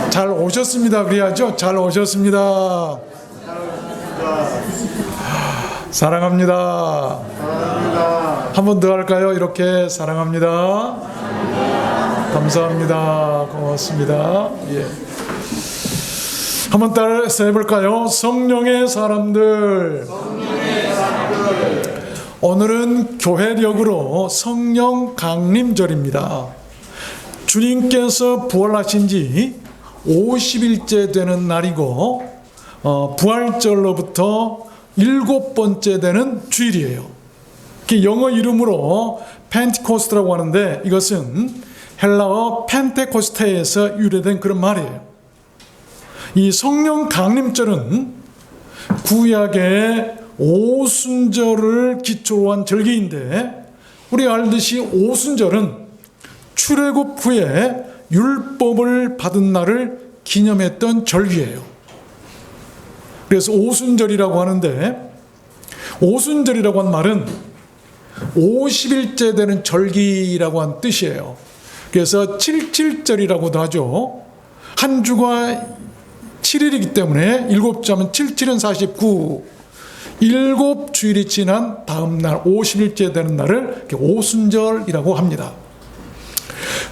잘 오셨습니다. 그래야죠. 잘 오셨습니다. 사랑합니다. 한 번 더 할까요? 이렇게 사랑합니다. 감사합니다. 고맙습니다. 예. 한번 따라서 해볼까요? 성령의 사람들. 오늘은 교회력으로 성령 강림절입니다. 주님께서 부활하신 지 50일째 되는 날이고 부활절로부터 7번째 되는 주일이에요. 영어 이름으로 펜티코스트라고 하는데 이것은 헬라어 펜테코스테에서 유래된 그런 말이에요. 이 성령 강림절은 구약의 오순절을 기초로 한 절기인데 우리가 알듯이 오순절은 출애굽 후에 율법을 받은 날을 기념했던 절기예요. 그래서 오순절이라고 하는데 오순절이라고 한 말은 50일째 되는 절기라고 한 뜻이에요. 그래서 77절이라고도 하죠. 한 주가 7일이기 때문에 7자면 77은 49, 7주일이 지난 다음 날 50일째 되는 날을 오순절이라고 합니다.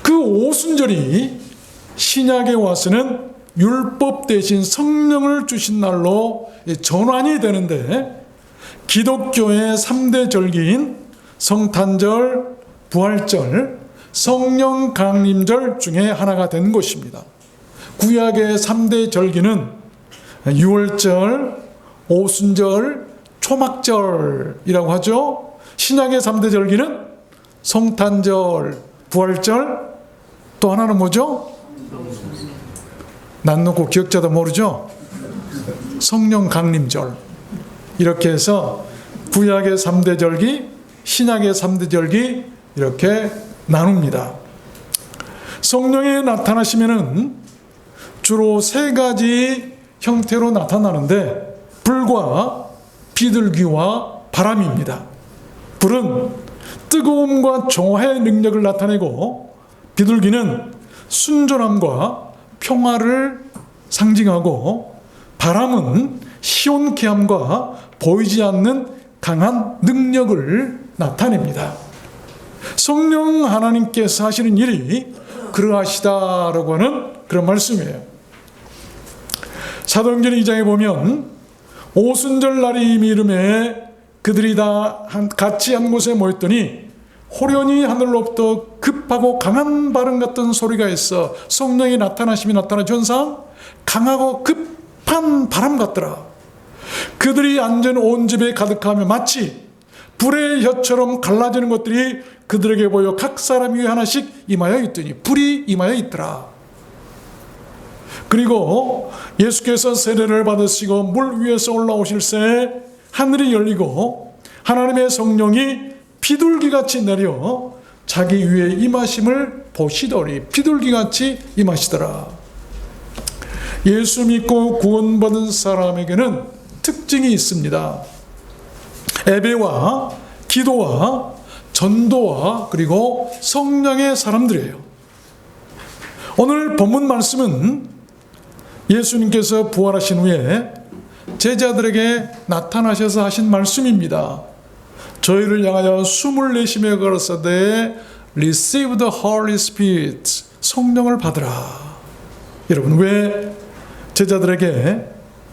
그 오순절이 신약에 와서는 율법 대신 성령을 주신 날로 전환이 되는데 기독교의 3대 절기인 성탄절, 부활절, 성령 강림절 중에 하나가 된 것입니다. 구약의 3대 절기는 유월절, 오순절, 초막절이라고 하죠. 신약의 3대 절기는 성탄절, 부활절, 또 하나는 뭐죠? 난 놓고 기억자도 모르죠? 성령 강림절. 이렇게 해서 구약의 3대 절기, 신약의 3대 절기 이렇게 나눕니다. 성령이 나타나시면은 주로 3가지 형태로 나타나는데 불과 비둘기와 바람입니다. 불은 뜨거움과 정화의 능력을 나타내고 비둘기는 순전함과 평화를 상징하고 바람은 시온케함과 보이지 않는 강한 능력을 나타냅니다. 성령 하나님께서 하시는 일이 그러하시다라고 하는 그런 말씀이에요. 사도행전 2장에 보면 오순절 날이 이름에 그들이 다 같이 한 곳에 모였더니 호련히 하늘로부터 급하고 강한 바람 같은 소리가 있어 성령이 나타나심이 나타나 전상 강하고 급한 바람 같더라. 그들이 앉은 온 집에 가득하며 마치 불의 혀처럼 갈라지는 것들이 그들에게 보여 각 사람 위에 하나씩 임하여 있더니 불이 임하여 있더라. 그리고 예수께서 세례를 받으시고 물 위에서 올라오실새 하늘이 열리고 하나님의 성령이 비둘기같이 내려 자기 위에 임하심을 보시더니 비둘기같이 임하시더라. 예수 믿고 구원받은 사람에게는 특징이 있습니다. 예배와 기도와 전도와 그리고 성령의 사람들이에요. 오늘 본문 말씀은 예수님께서 부활하신 후에 제자들에게 나타나셔서 하신 말씀입니다. 저희를 향하여 숨을 내쉬며 가라사대 Receive the Holy Spirit, 성령을 받으라. 여러분, 왜 제자들에게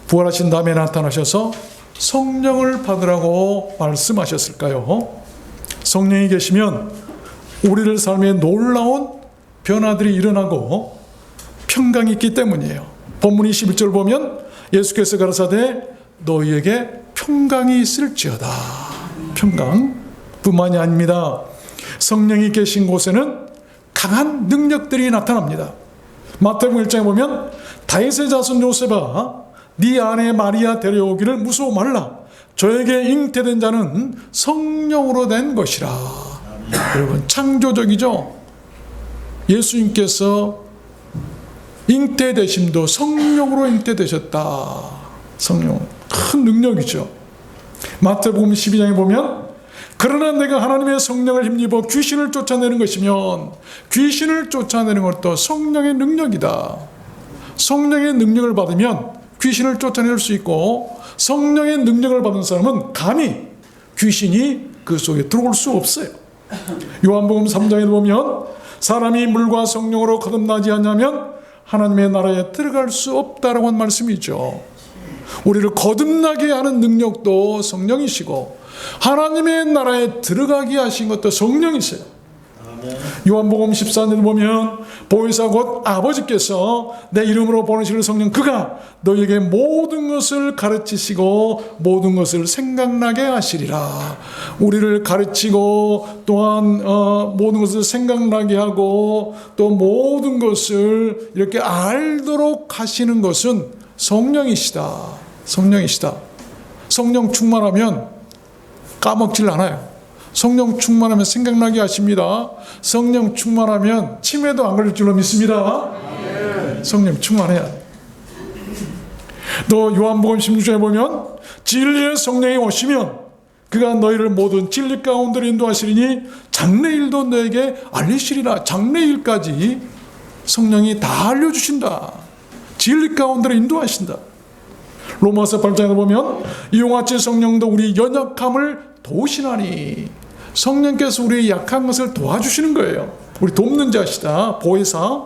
부활하신 다음에 나타나셔서 성령을 받으라고 말씀하셨을까요? 성령이 계시면 우리들 삶에 놀라운 변화들이 일어나고 평강이 있기 때문이에요. 본문 21절 보면 예수께서 가라사대 너희에게 평강이 있을지어다. 평강뿐만이 아닙니다. 성령이 계신 곳에는 강한 능력들이 나타납니다. 마태복음 1장에 보면 다윗의 자손 요셉아 네 아내 마리아 데려오기를 무서워 말라. 저에게 잉태된 자는 성령으로 된 것이라. 여러분, 창조적이죠? 예수님께서 잉태되심도 성령으로 잉태되셨다. 성령, 큰 능력이죠. 마태복음 12장에 보면 그러나 내가 하나님의 성령을 힘입어 귀신을 쫓아내는 것이면 귀신을 쫓아내는 것도 성령의 능력이다. 성령의 능력을 받으면 귀신을 쫓아낼 수 있고, 성령의 능력을 받은 사람은 감히 귀신이 그 속에 들어올 수 없어요. 요한복음 3장에 보면 사람이 물과 성령으로 거듭나지 않냐면 하나님의 나라에 들어갈 수 없다라고 한 말씀이죠. 우리를 거듭나게 하는 능력도 성령이시고 하나님의 나라에 들어가게 하신 것도 성령이세요. 요한복음 14장에 보면 보혜사 곧 아버지께서 내 이름으로 보내실 성령 그가 너희에게 모든 것을 가르치시고 모든 것을 생각나게 하시리라. 우리를 가르치고 또한 모든 것을 생각나게 하고 또 모든 것을 이렇게 알도록 하시는 것은 성령이시다. 성령이시다. 성령 충만하면 까먹질 않아요. 성령 충만하면 생각나게 하십니다. 성령 충만하면 치매도 안 걸릴 줄로 믿습니다. 성령 충만해야 돼. 또 요한복음 16장에 보면 진리의 성령이 오시면 그가 너희를 모든 진리 가운데로 인도하시리니 장래일도 너에게 알리시리라. 장래일까지 성령이 다 알려주신다. 진리 가운데로 인도하신다. 로마서 8장에 보면 이와 같이 성령도 우리 연약함을 도우시나니, 성령께서 우리의 약한 것을 도와주시는 거예요. 우리 돕는 자시다. 보혜사.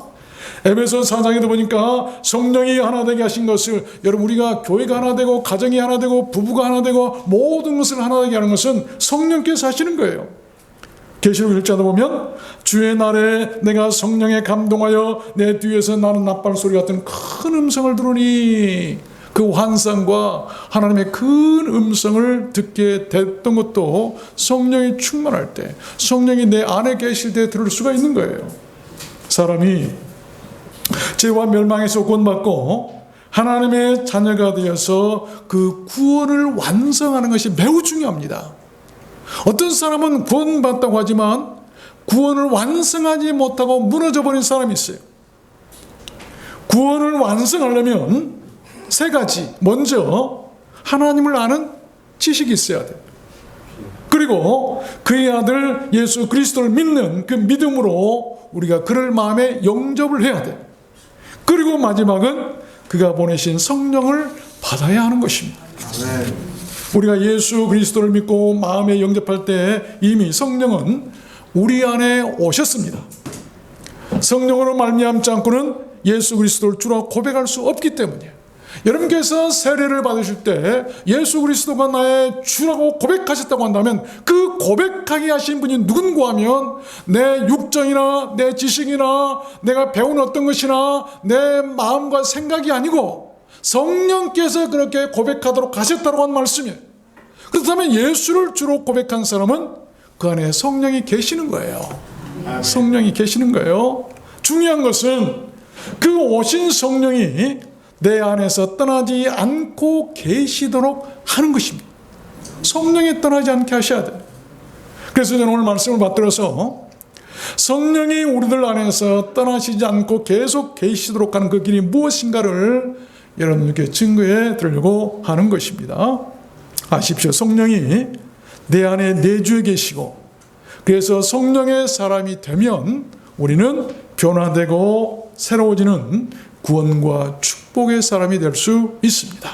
에베소 4장에도 보니까 성령이 하나 되게 하신 것을, 여러분 우리가 교회가 하나 되고 가정이 하나 되고 부부가 하나 되고 모든 것을 하나 되게 하는 것은 성령께서 하시는 거예요. 계시록 1장도 보면 주의 날에 내가 성령에 감동하여 내 뒤에서 나는 나팔 소리 같은 큰 음성을 들으니, 그 환상과 하나님의 큰 음성을 듣게 됐던 것도 성령이 충만할 때, 성령이 내 안에 계실 때 들을 수가 있는 거예요. 사람이 죄와 멸망에서 구원받고 하나님의 자녀가 되어서 그 구원을 완성하는 것이 매우 중요합니다. 어떤 사람은 구원받다고 하지만 구원을 완성하지 못하고 무너져 버린 사람이 있어요. 구원을 완성하려면 세 가지. 먼저 하나님을 아는 지식이 있어야 돼요. 그리고 그의 아들 예수 그리스도를 믿는 그 믿음으로 우리가 그를 마음에 영접을 해야 돼요. 그리고 마지막은 그가 보내신 성령을 받아야 하는 것입니다. 우리가 예수 그리스도를 믿고 마음에 영접할 때 이미 성령은 우리 안에 오셨습니다. 성령으로 말미암지 않고는 예수 그리스도를 주로 고백할 수 없기 때문이에요. 여러분께서 세례를 받으실 때 예수 그리스도가 나의 주라고 고백하셨다고 한다면 그 고백하게 하신 분이 누군가 하면 내 육정이나 내 지식이나 내가 배운 어떤 것이나 내 마음과 생각이 아니고 성령께서 그렇게 고백하도록 하셨다고 한 말씀이에요. 그렇다면 예수를 주로 고백한 사람은 그 안에 성령이 계시는 거예요. 성령이 계시는 거예요. 중요한 것은 그 오신 성령이 내 안에서 떠나지 않고 계시도록 하는 것입니다. 성령이 떠나지 않게 하셔야 돼요. 그래서 저는 오늘 말씀을 받들어서 성령이 우리들 안에서 떠나시지 않고 계속 계시도록 하는 그 길이 무엇인가를 여러분께 증거해 드리려고 하는 것입니다. 아십시오. 성령이 내 안에 내주에 계시고, 그래서 성령의 사람이 되면 우리는 변화되고 새로워지는 구원과 축복의 사람이 될 수 있습니다.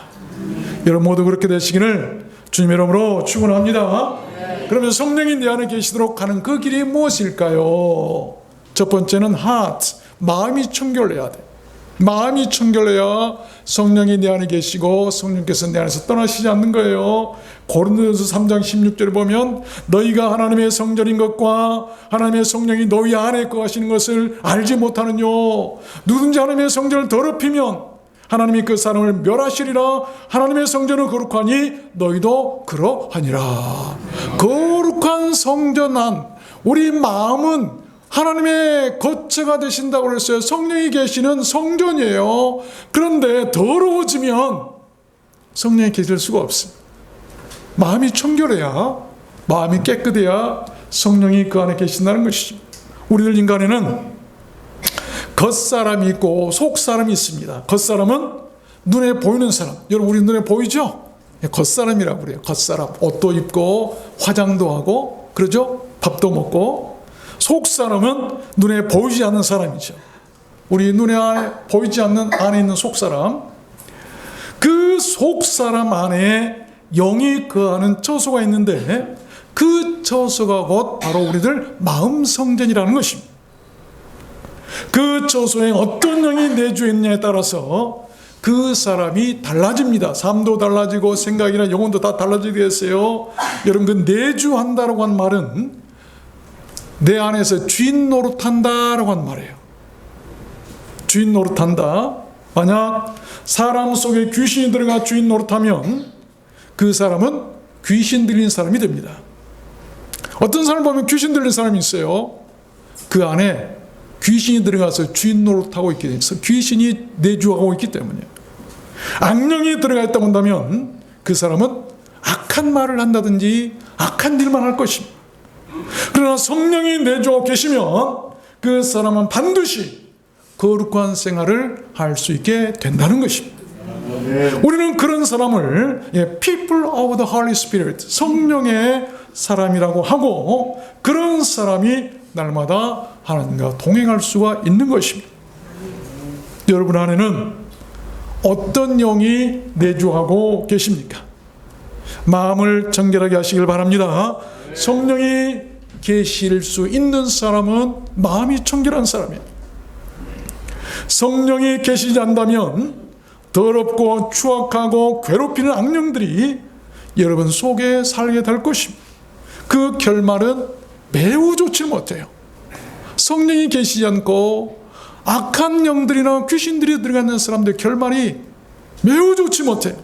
여러분 모두 그렇게 되시기를 주님의 이름으로 축원합니다. 그러면 성령이 내 안에 계시도록 하는 그 길이 무엇일까요? 첫 번째는 heart, 마음이 청결해야 돼. 마음이 청결해야 성령이 내 안에 계시고 성령께서 내 안에서 떠나시지 않는 거예요. 고린도전서 3장 16절에 보면 너희가 하나님의 성전인 것과 하나님의 성령이 너희 안에 거하시는 것을 알지 못하느뇨. 누군지 하나님의 성전을 더럽히면 하나님이 그 사람을 멸하시리라. 하나님의 성전은 거룩하니 너희도 그러하니라. 거룩한 성전 안, 우리 마음은 하나님의 거처가 되신다고 그랬어요. 성령이 계시는 성전이에요. 그런데 더러워지면 성령이 계실 수가 없어요. 마음이 청결해야, 마음이 깨끗해야 성령이 그 안에 계신다는 것이죠. 우리들 인간에는 겉사람이 있고 속사람이 있습니다. 겉사람은 눈에 보이는 사람. 여러분 우리 눈에 보이죠? 겉사람이라고 그래요. 겉사람. 옷도 입고 화장도 하고 그러죠? 밥도 먹고. 속사람은 눈에 보이지 않는 사람이죠. 우리 눈에 보이지 않는 안에 있는 속사람. 그 속사람 안에 영이 거하는 처소가 있는데 그 처소가 곧 바로 우리들 마음 성전이라는 것입니다. 그 처소에 어떤 영이 내주했냐에 따라서 그 사람이 달라집니다. 삶도 달라지고 생각이나 영혼도 다 달라지게 됐어요. 여러분, 그 내주한다라고 한 말은 내 안에서 주인 노릇한다라고 한 말이에요. 주인 노릇한다. 만약 사람 속에 귀신이 들어가 주인 노릇하면 그 사람은 귀신 들린 사람이 됩니다. 어떤 사람 보면 귀신 들린 사람이 있어요. 그 안에 귀신이 들어가서 주인 노릇하고 있게 돼서 귀신이 내주하고 있기 때문이에요. 악령이 들어가 있다고 한다면 그 사람은 악한 말을 한다든지 악한 일만 할 것입니다. 그러나 성령이 내주하고 계시면 그 사람은 반드시 거룩한 생활을 할 수 있게 된다는 것입니다. 우리는 그런 사람을 people of the Holy Spirit, 성령의 사람이라고 하고, 그런 사람이 날마다 하나님과 동행할 수가 있는 것입니다. 여러분 안에는 어떤 영이 내주하고 계십니까? 마음을 정결하게 하시길 바랍니다. 성령이 계실 수 있는 사람은 마음이 청결한 사람이에요. 성령이 계시지 않다면 더럽고 추악하고 괴롭히는 악령들이 여러분 속에 살게 될 것입니다. 그 결말은 매우 좋지 못해요. 성령이 계시지 않고 악한 영들이나 귀신들이 들어가는 사람들 결말이 매우 좋지 못해요.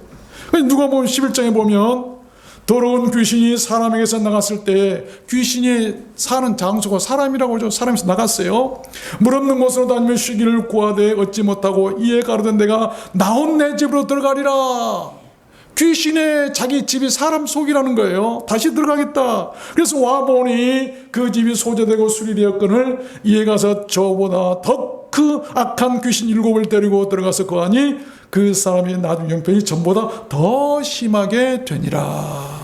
누가복음 11장에 보면 더러운 귀신이 사람에게서 나갔을 때, 귀신이 사는 장소가 사람이라고 하죠. 사람에서 나갔어요. 물 없는 곳으로 다니며 쉬기를 구하되 얻지 못하고 이에 가로된 내가 나온 내 집으로 들어가리라. 귀신의 자기 집이 사람 속이라는 거예요. 다시 들어가겠다. 그래서 와보니 그 집이 소재되고 수리되었거늘 이에 가서 저보다 더 그 악한 귀신 7을 데리고 들어가서 거하니 그 사람의 나중 형편이 전보다 더 심하게 되니라.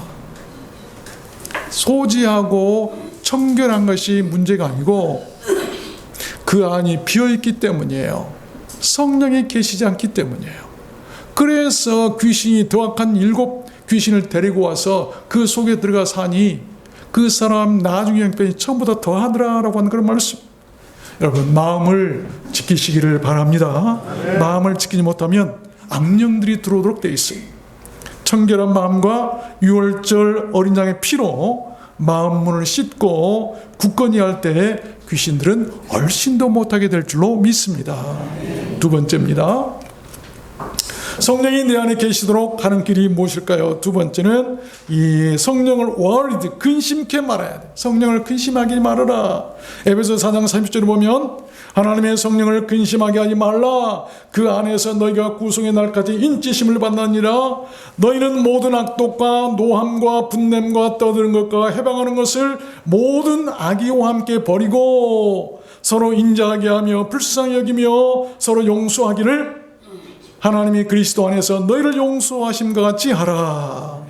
소지하고 청결한 것이 문제가 아니고 그 안이 비어있기 때문이에요. 성령이 계시지 않기 때문이에요. 그래서 귀신이 더 악한 7 귀신을 데리고 와서 그 속에 들어가 사니 그 사람 나중에 형편이 처음보다 더하더라라고 하는 그런 말씀. 여러분, 마음을 지키시기를 바랍니다. 마음을 지키지 못하면 악령들이 들어오도록 되어 있어요. 청결한 마음과 유월절 어린 양의 피로 마음문을 씻고 굳건히 할 때 귀신들은 얼씬도 못하게 될 줄로 믿습니다. 두 번째입니다. 성령이 내 안에 계시도록 하는 길이 무엇일까요? 두 번째는 이 성령을 월드 근심케 말해야 돼. 성령을 근심하게 말하라. 에베소 4장 30절에 보면 하나님의 성령을 근심하게 하지 말라. 그 안에서 너희가 구속의 날까지 인치심을 받느니라. 너희는 모든 악독과 노함과 분냄과 떠드는 것과 해방하는 것을 모든 악의와 함께 버리고 서로 인자하게 하며 불쌍히 여기며 서로 용서하기를 하나님이 그리스도 안에서 너희를 용서하심과 같이 하라.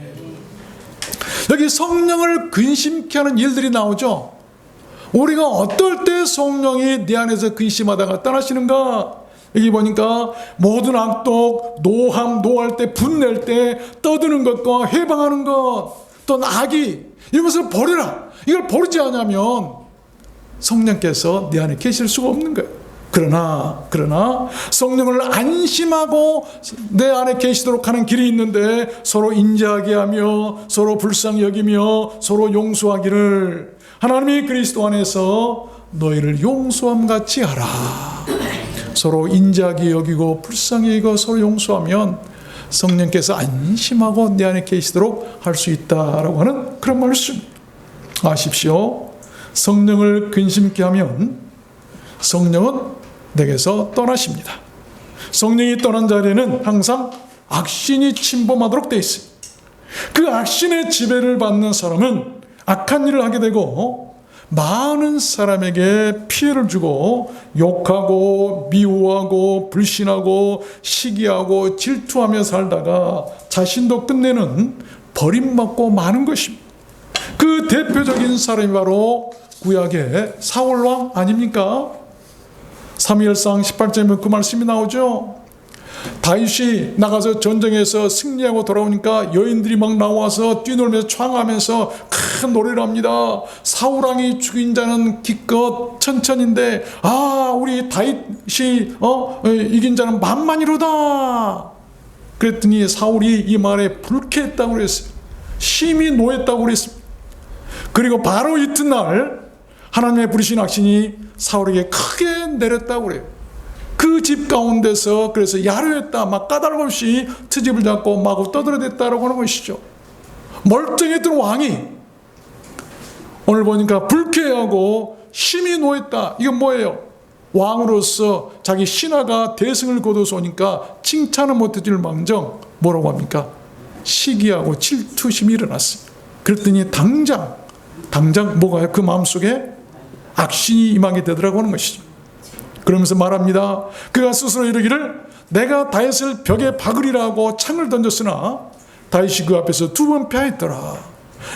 여기 성령을 근심케 하는 일들이 나오죠. 우리가 어떨 때 성령이 내 안에서 근심하다가 떠나시는가? 여기 보니까 모든 악독, 노함, 노할 때, 분낼 때, 떠드는 것과 해방하는 것, 또 악의, 이런 것을 버려라. 이걸 버리지 않으면 성령께서 내 안에 계실 수가 없는 거예요. 그러나 성령을 안심하고 내 안에 계시도록 하는 길이 있는데 서로 인자하게 하며 서로 불쌍히 여기며 서로 용서하기를 하나님이 그리스도 안에서 너희를 용서함 같이 하라. 서로 인자하게 여기고 불쌍히 여기고 서로 용서하면 성령께서 안심하고 내 안에 계시도록 할 수 있다라고 하는 그런 말씀. 아십시오. 성령을 근심케 하면 성령은 내게서 떠나십니다. 성령이 떠난 자리에는 항상 악신이 침범하도록 되어 있습니다. 그 악신의 지배를 받는 사람은 악한 일을 하게 되고 많은 사람에게 피해를 주고 욕하고 미워하고 불신하고 시기하고 질투하며 살다가 자신도 끝내는 버림받고 마는 것입니다. 그 대표적인 사람이 바로 구약의 사울왕 아닙니까? 사무엘상 18장에 그 말씀이 나오죠. 다윗이 나가서 전쟁에서 승리하고 돌아오니까 여인들이 막 나와서 뛰놀면서 창하면서 큰 노래를 합니다. 사울왕이 죽인 자는 기껏 천천인데 우리 다윗이 이긴 자는 만만이로다. 그랬더니 사울이 이 말에 불쾌했다고 그랬어요. 심히 노했다고 그랬습니다. 그리고 바로 이튿날 하나님의 부르신 악신이 사울에게 크게 내렸다고 그래요. 그 집 가운데서 그래서 야로했다, 막 까닭 없이 트집을 잡고 마구 떠들어댔다라고 하는 것이죠. 멀쩡했던 왕이 오늘 보니까 불쾌하고 심히 노했다. 이건 뭐예요? 왕으로서 자기 신하가 대승을 거둬서 오니까 칭찬을 못해줄 망정 뭐라고 합니까? 시기하고 질투심이 일어났습니다. 그랬더니 당장 뭐가요? 그 마음속에 악신이 임하게 되더라고 하는 것이죠. 그러면서 말합니다. 그가 스스로 이르기를 내가 다윗을 벽에 박으리라고 창을 던졌으나 다윗이 그 앞에서 2번 패하였더라.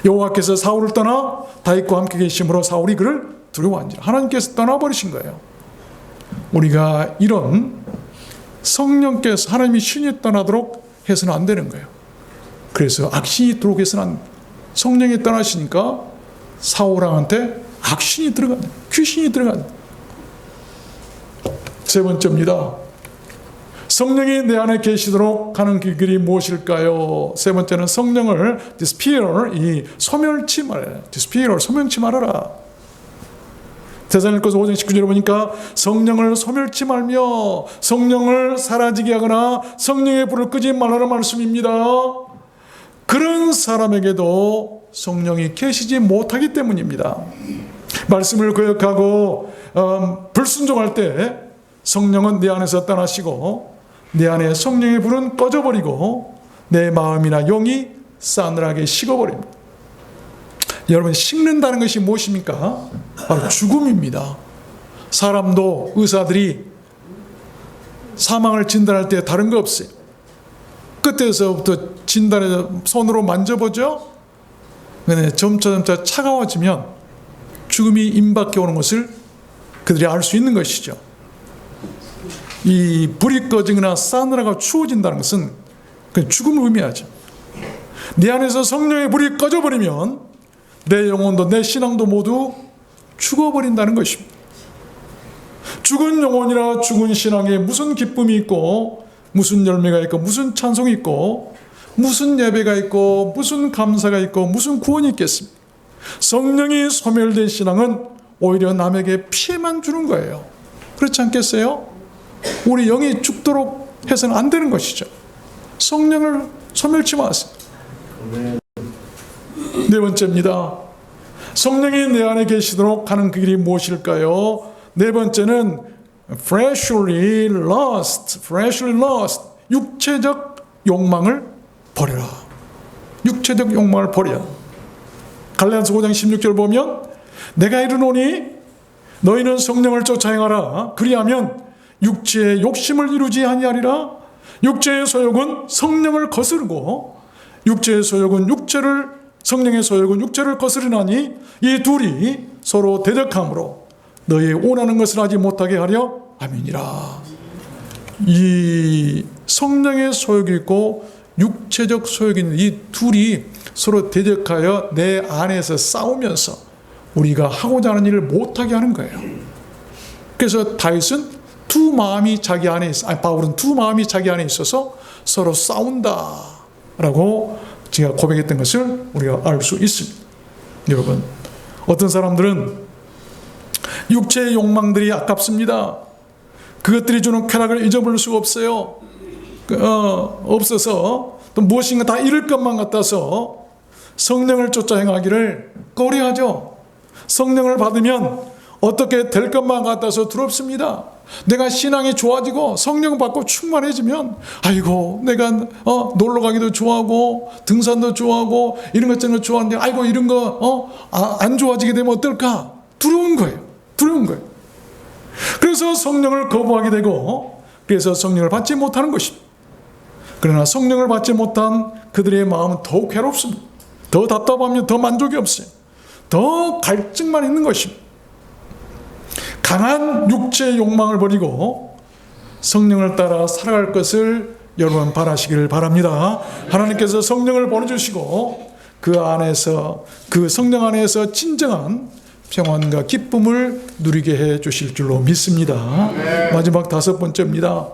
여호와께서 사울을 떠나 다윗과 함께 계심으로 사울이 그를 두려워한지라. 하나님께서 떠나버리신 거예요. 우리가 이런 성령께서 하나님이 신이 떠나도록 해서는 안 되는 거예요. 그래서 악신이 들어오게 해서는 안 돼요. 성령이 떠나시니까 사울왕한테 악신이 들어간다. 귀신이 들어간다. 세 번째입니다. 성령이 내 안에 계시도록 하는 길이 무엇일까요? 세 번째는 성령을 디스피어를 소멸치 말아라. 디스피어를 소멸치 말아라. 데살로니가서 5장 19절에 보니까 성령을 소멸치 말며 성령을 사라지게 하거나 성령의 불을 끄지 말라는 말씀입니다. 그런 사람에게도 성령이 계시지 못하기 때문입니다. 말씀을 거역하고 불순종할 때 성령은 내 안에서 떠나시고 내 안에 성령의 불은 꺼져버리고 내 마음이나 영이 싸늘하게 식어버립니다. 여러분, 식는다는 것이 무엇입니까? 바로 죽음입니다. 사람도 의사들이 사망을 진단할 때 다른 거 없어요. 끝에서부터 진단해서 손으로 만져보죠. 근데 점차 차가워지면 죽음이 임박해 오는 것을 그들이 알 수 있는 것이죠. 이 불이 꺼지거나 싸늘하고 추워진다는 것은 그 죽음을 의미하죠. 내 안에서 성령의 불이 꺼져버리면 내 영혼도 내 신앙도 모두 죽어버린다는 것입니다. 죽은 영혼이나 죽은 신앙에 무슨 기쁨이 있고 무슨 열매가 있고 무슨 찬송이 있고 무슨 예배가 있고 무슨 감사가 있고 무슨 구원이 있겠습니까? 성령이 소멸된 신앙은 오히려 남에게 피해만 주는 거예요. 그렇지 않겠어요? 우리 영이 죽도록 해서는 안 되는 것이죠. 성령을 소멸치 마세요. 네 번째입니다. 성령이 내 안에 계시도록 하는 그 길이 무엇일까요? 네 번째는 fleshly lust, 육체적 욕망을 버려라. 육체적 욕망을 버려. 갈라디아서 5장 16절 보면 내가 이르노니 너희는 성령을 쫓아 행하라. 그리하면 육체의 욕심을 이루지 아니하리라. 육체의 소욕은 성령을 거스르고 육체의 소욕은 성령의 소욕은 육체를 거스르나니 이 둘이 서로 대적함으로 너희 원하는 것을 하지 못하게 하려 함이니라. 이 성령의 소욕이 있고 육체적 소욕이 있는 이 둘이 서로 대적하여 내 안에서 싸우면서 우리가 하고자 하는 일을 못하게 하는 거예요. 그래서 다윗은 바울은 두 마음이 자기 안에 있어서 서로 싸운다라고 제가 고백했던 것을 우리가 알 수 있습니다. 여러분, 어떤 사람들은 육체의 욕망들이 아깝습니다. 그것들이 주는 쾌락을 잊어버릴 수가 없어요. 없어서 또 무엇인가 다 잃을 것만 같아서 성령을 쫓아 행하기를 꺼려하죠. 성령을 받으면 어떻게 될 것만 같아서 두렵습니다. 내가 신앙이 좋아지고 성령 받고 충만해지면 아이고 내가 놀러 가기도 좋아하고 등산도 좋아하고 이런 것 저런 거 좋아하는데 아이고 이런 거 안 좋아지게 되면 어떨까? 두려운 거예요. 두려운 거예요. 그래서 성령을 거부하게 되고, 그래서 성령을 받지 못하는 것입니다. 그러나 성령을 받지 못한 그들의 마음은 더욱 괴롭습니다. 더 답답하며 더 만족이 없어요. 더 갈증만 있는 것입니다. 강한 육체의 욕망을 버리고 성령을 따라 살아갈 것을 여러분 바라시기를 바랍니다. 하나님께서 성령을 보내주시고 그 안에서, 그 성령 안에서 진정한 평안과 기쁨을 누리게 해 주실 줄로 믿습니다. 마지막 5번째입니다.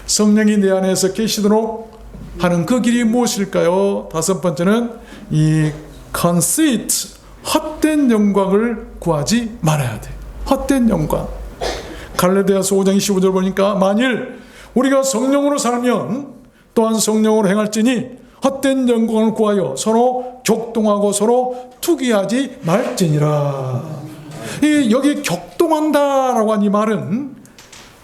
성령이 내 안에서 계시도록 하는 그 길이 무엇일까요? 5번째는 이 conceit, 헛된 영광을 구하지 말아야 돼. 헛된 영광. 갈라디아서 5장 25절 보니까 만일 우리가 성령으로 살면 또한 성령으로 행할지니 헛된 영광을 구하여 서로 격동하고 서로 투기하지 말지니라. 여기 격동한다라고 한 이 말은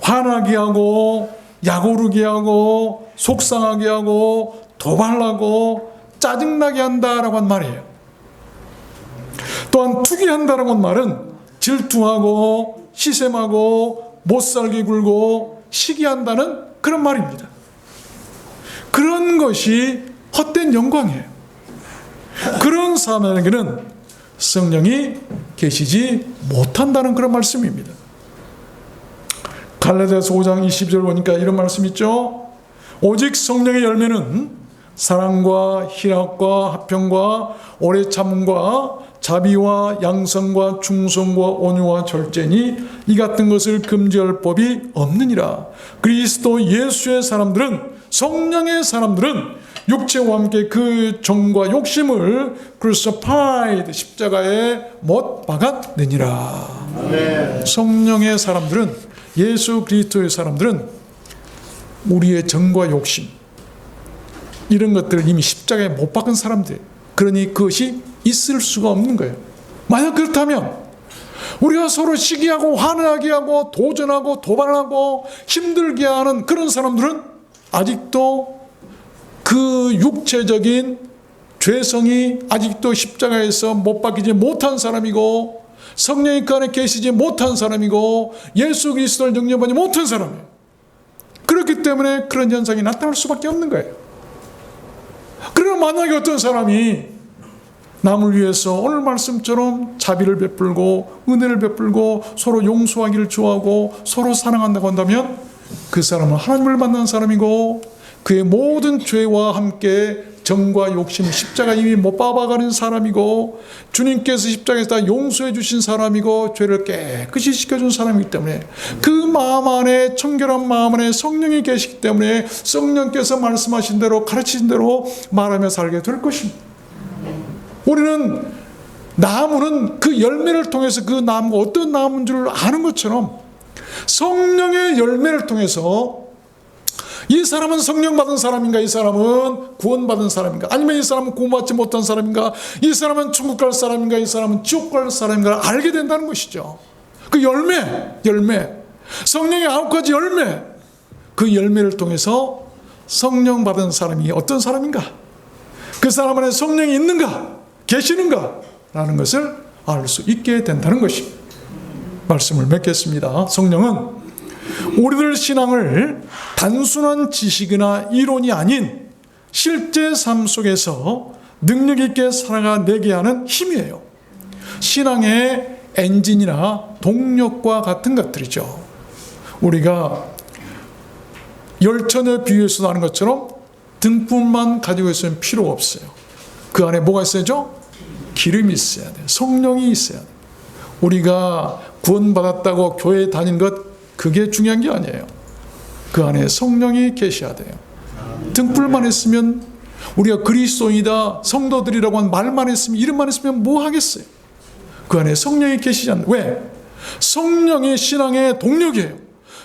화나게 하고 약오르게 하고 속상하게 하고 도발하고 짜증나게 한다라고 한 말이에요. 또한 투기한다라고 한 말은 질투하고 시샘하고 못살게 굴고 시기한다는 그런 말입니다. 그런 것이 헛된 영광이에요. 그런 사람에게는 성령이 계시지 못한다는 그런 말씀입니다. 갈라디아서 5장 20절 보니까 이런 말씀 있죠. 오직 성령의 열매는 사랑과 희락과 화평과 오래 참음과 자비와 양성과 충성과 온유와 절제니 이 같은 것을 금지할 법이 없느니라. 그리스도 예수의 사람들은, 성령의 사람들은 육체와 함께 그 정과 욕심을 crucified, 십자가에 못 박았느니라. 성령의 사람들은, 예수 그리스도의 사람들은 우리의 정과 욕심, 이런 것들을 이미 십자가에 못 박은 사람들, 그러니 그것이 있을 수가 없는 거예요. 만약 그렇다면 우리가 서로 시기하고 화나게 하고 도전하고 도발하고 힘들게 하는 그런 사람들은 아직도 그 육체적인 죄성이 아직도 십자가에서 못 박히지 못한 사람이고, 성령이 그 안에 계시지 못한 사람이고, 예수 그리스도를 영접하지 못한 사람이에요. 그렇기 때문에 그런 현상이 나타날 수밖에 없는 거예요. 그러나 만약에 어떤 사람이 남을 위해서 오늘 말씀처럼 자비를 베풀고 은혜를 베풀고 서로 용서하기를 좋아하고 서로 사랑한다고 한다면 그 사람은 하나님을 만난 사람이고, 그의 모든 죄와 함께 정과 욕심, 십자가 이미 못 박아가는 사람이고, 주님께서 십자가에서 다 용서해 주신 사람이고, 죄를 깨끗이 씻겨준 사람이기 때문에 그 마음 안에, 청결한 마음 안에 성령이 계시기 때문에 성령께서 말씀하신 대로, 가르치신 대로 말하며 살게 될 것입니다. 우리는 나무는 그 열매를 통해서 그 나무가 어떤 나무인 줄 아는 것처럼 성령의 열매를 통해서 이 사람은 성령 받은 사람인가, 이 사람은 구원받은 사람인가, 아니면 이 사람은 구원받지 못한 사람인가, 이 사람은 천국 갈 사람인가, 이 사람은 지옥 갈 사람인가를 알게 된다는 것이죠. 그 열매, 성령의 9가지 열매, 그 열매를 통해서 성령 받은 사람이 어떤 사람인가, 그 사람 안에 성령이 있는가, 계시는가 라는 것을 알 수 있게 된다는 것입니다. 말씀을 맺겠습니다. 성령은 우리들 신앙을 단순한 지식이나 이론이 아닌 실제 삶 속에서 능력 있게 살아내게 하는 힘이에요. 신앙의 엔진이나 동력과 같은 것들이죠. 우리가 열천에 비유해서 하는 것처럼 등불만 가지고 있으면 필요가 없어요. 그 안에 뭐가 있어야죠? 기름이 있어야 돼요. 성령이 있어야 돼요. 우리가 구원받았다고 교회에 다닌 것, 그게 중요한 게 아니에요. 그 안에 성령이 계셔야 돼요. 등불만 있으면, 우리가 그리스도인이다, 성도들이라고 한 말만 있으면, 이름만 있으면 뭐 하겠어요? 그 안에 성령이 계시지 않나요? 왜? 성령이 신앙의 동력이에요.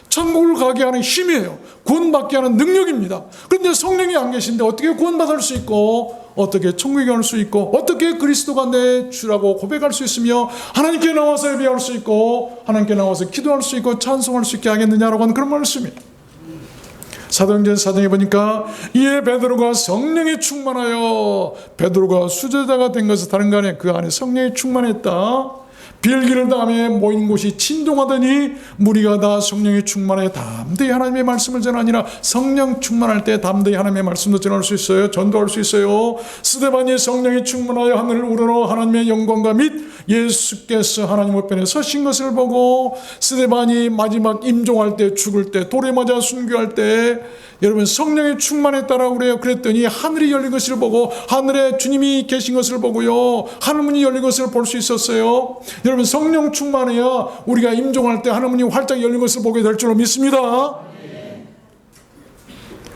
천국을 가게 하는 힘이에요. 구원받게 하는 능력입니다. 그런데 성령이 안 계신데 어떻게 구원받을 수 있고, 어떻게 천국에 갈 수 있고, 어떻게 그리스도가 내 주라고 고백할 수 있으며 하나님께 나와서 예배할 수 있고 하나님께 나와서 기도할 수 있고 찬송할 수 있게 하겠느냐라고 하는 그런 말씀입니다. 사도행전 4장에 보니까 이에 베드로가 성령이 충만하여, 베드로가 수제자가 된 것은 다른 거 아니에요. 그 안에 성령이 충만했다. 빌기를 당하며 모인 곳이 진동하더니 무리가 다 성령이 충만해 담대히 하나님의 말씀을 전하니라. 성령 충만할 때 담대히 하나님의 말씀도 전할 수 있어요. 전도할 수 있어요. 스데반이 성령이 충만하여 하늘을 우러러 하나님의 영광과 및 예수께서 하나님 우편에 서신 것을 보고, 스데반이 마지막 임종할 때, 죽을 때, 돌에 맞아 순교할 때 여러분 성령이 충만했다라고 그래요. 그랬더니 하늘이 열린 것을 보고, 하늘에 주님이 계신 것을 보고요, 하늘문이 열린 것을 볼 수 있었어요. 여러분 성령 충만해야 우리가 임종할 때 하늘문이 활짝 열린 것을 보게 될 줄로 믿습니다.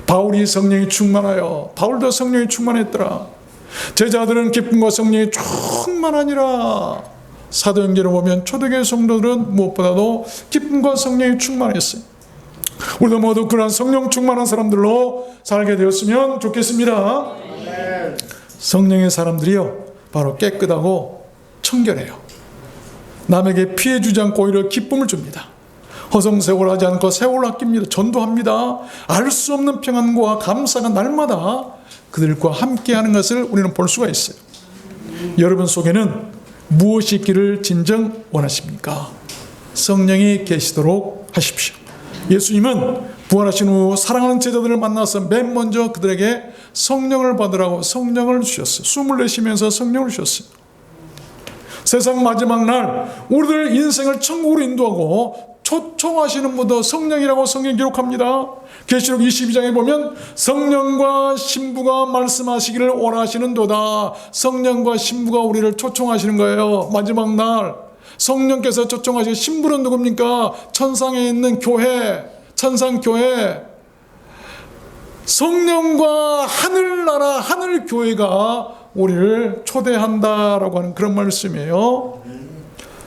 바울이 성령이 충만하여, 바울도 성령이 충만했더라. 제자들은 기쁨과 성령이 충만하니라. 사도행전을 보면 초대교회 성도들은 무엇보다도 기쁨과 성령이 충만했어요. 우리도 모두 그러한 성령 충만한 사람들로 살게 되었으면 좋겠습니다. 성령의 사람들이요, 바로 깨끗하고 청결해요. 남에게 피해 주지 않고 오히려 기쁨을 줍니다. 허송세월하지 않고 세월을 아낍니다. 전도합니다. 알 수 없는 평안과 감사가 날마다 그들과 함께하는 것을 우리는 볼 수가 있어요. 여러분 속에는 무엇이 있기를 진정 원하십니까? 성령이 계시도록 하십시오. 예수님은 부활하신 후 사랑하는 제자들을 만나서 맨 먼저 그들에게 성령을 받으라고 성령을 주셨어요. 숨을 내쉬면서 성령을 주셨어요. 세상 마지막 날 우리들 인생을 천국으로 인도하고 초청하시는 분도 성령이라고 성경이 기록합니다. 계시록 22장에 보면 성령과 신부가 말씀하시기를 원하시는도다. 성령과 신부가 우리를 초청하시는 거예요. 마지막 날 성령께서 초청하시는 신부는 누굽니까? 천상에 있는 교회, 천상교회. 성령과 하늘나라, 하늘교회가 우리를 초대한다라고 하는 그런 말씀이에요.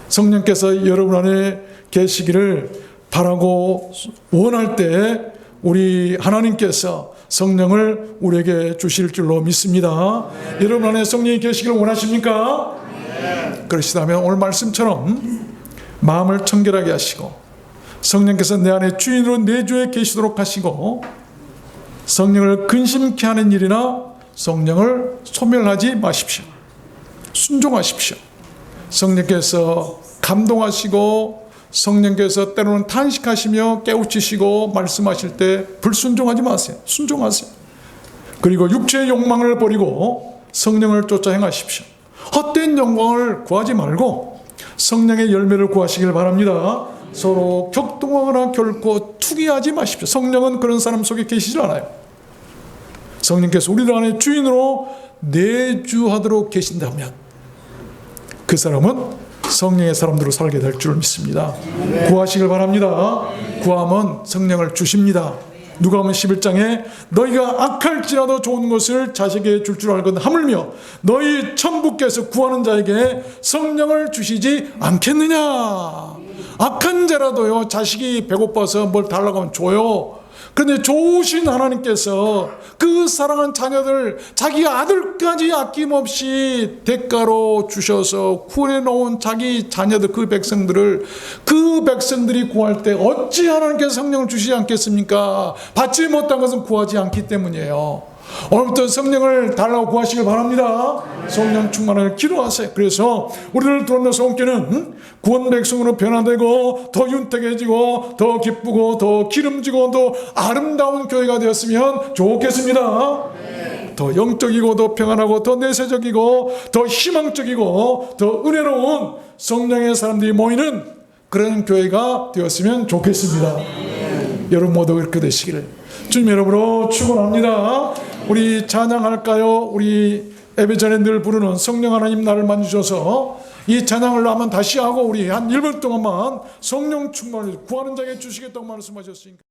성령께서 여러분 안에 계시기를 바라고 원할 때 우리 하나님께서 성령을 우리에게 주실 줄로 믿습니다. 여러분 안에 성령이 계시기를 원하십니까? 그러시다면 오늘 말씀처럼 마음을 청결하게 하시고, 성령께서 내 안에 주인으로 내주에 계시도록 하시고, 성령을 근심케 하는 일이나 성령을 소멸하지 마십시오. 순종하십시오. 성령께서 감동하시고, 성령께서 때로는 탄식하시며 깨우치시고 말씀하실 때 불순종하지 마세요. 순종하세요. 그리고 육체의 욕망을 버리고 성령을 쫓아 행하십시오. 헛된 영광을 구하지 말고 성령의 열매를 구하시길 바랍니다. 서로 격동하거나 결코 투기하지 마십시오. 성령은 그런 사람 속에 계시질 않아요. 성령께서 우리들 안에 주인으로 내주하도록 계신다면 그 사람은 성령의 사람들로 살게 될 줄 믿습니다. 구하시길 바랍니다. 구하면 성령을 주십니다. 누가복음 11장에 너희가 악할지라도 좋은 것을 자식에게 줄 알거든 하물며 너희 천부께서 구하는 자에게 성령을 주시지 않겠느냐. 악한 자라도요, 자식이 배고파서 뭘 달라고 하면 줘요. 그런데 좋으신 하나님께서 그 사랑하는 자녀들, 자기 아들까지 아낌없이 대가로 주셔서 구원해 놓은 자기 자녀들, 그 백성들이 구할 때 어찌 하나님께서 성령을 주시지 않겠습니까? 받지 못한 것은 구하지 않기 때문이에요. 오늘부터 성령을 달라고 구하시길 바랍니다. 성령 충만을 기도하세요. 그래서 우리를 들어오는 성교는 구원 백성으로 변화되고 더 윤택해지고 더 기쁘고 더 기름지고 더 아름다운 교회가 되었으면 좋겠습니다. 더 영적이고 더 평안하고 더 내세적이고 더 희망적이고 더 은혜로운 성령의 사람들이 모이는 그런 교회가 되었으면 좋겠습니다. 여러분 모두 그렇게 되시기를 주님 여러분으로 축원합니다. 우리 찬양할까요? 우리 예배 전에 늘 부르는 성령 하나님 나를 만지셔서, 이 찬양을 한번 다시 하고 우리 한 1분 동안만 성령 충만을 구하는 자에게 주시겠다고 말씀하셨으니까.